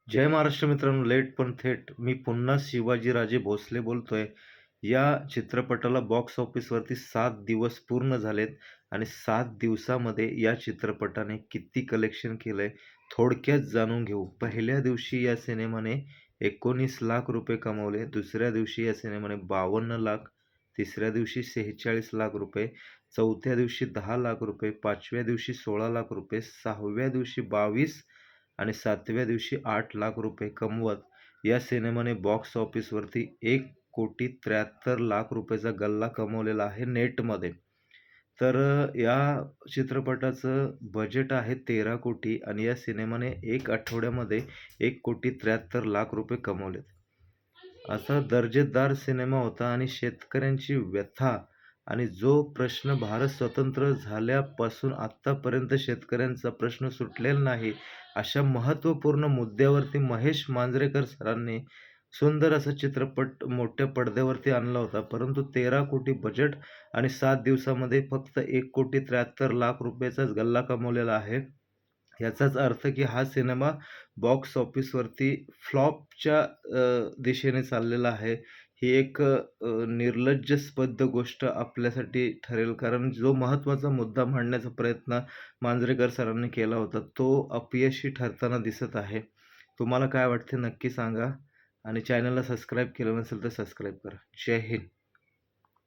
जय महाराष्ट्र मित्रांनो, लेट पण थेट. मी पुन्हा शिवाजीराजे भोसले बोलतोय. या चित्रपटाला बॉक्स ऑफिसवरती 7 दिवस पूर्ण झालेत आणि 7 दिवसामध्ये या चित्रपटाने किती कलेक्शन केलंय, थोडक्यात जाणून घेऊ. पहिल्या दिवशी या सिनेमाने 19 लाख रुपये कमवले. दुसऱ्या दिवशी या सिनेमाने 52 लाख, तिसऱ्या दिवशी 46 लाख रुपये, चौथ्या दिवशी 10 लाख रुपये, पाचव्या दिवशी 16 लाख रुपये, सहाव्या दिवशी 22 आणि 7व्या दिवशी 8 लाख रुपये कमवत या सिनेमाने बॉक्स ऑफिसवरती 1,73,00,000 रुपयेचा गल्ला कमवलेला आहे नेटमध्ये. तर या चित्रपटाचं बजेट आहे 13 कोटी आणि या सिनेमाने 1 आठवड्यामध्ये 1,73,00,000 रुपये कमवलेत. असा दर्जेदार सिनेमा होता आणि शेतकऱ्यांची व्यथा आणि जो प्रश्न भारत स्वतंत्र झाल्यापासून आत्तापर्यंत शेतकऱ्यांचा प्रश्न सुटलेला नाही, अशा महत्त्वपूर्ण मुद्द्यावरती महेश मांजरेकर सरांनी सुंदर असा चित्रपट मोठ्या पडद्यावरती आणला होता. परंतु 13 कोटी बजेट आणि 7 दिवसामध्ये फक्त 1,73,00,000 रुपयेचाच गल्ला कमवलेला आहे. याचाच अर्थ की हा सिनेमा बॉक्स ऑफिसवरती फ्लॉपच्या दिशेने चाललेला आहे. ही एक निर्लज्जास्पद गोष्ट आपल्यासाठी ठरेल. कारण जो महत्त्वाचा मुद्दा मांडण्याचा प्रयत्न मांजरेकर सरांनी केला होता, तो अपयशी ठरताना दिसत आहे. तुम्हाला काय वाटते नक्की सांगा आणि चॅनलला सबस्क्राईब केलं नसेल तर सबस्क्राईब करा. जय हिंद.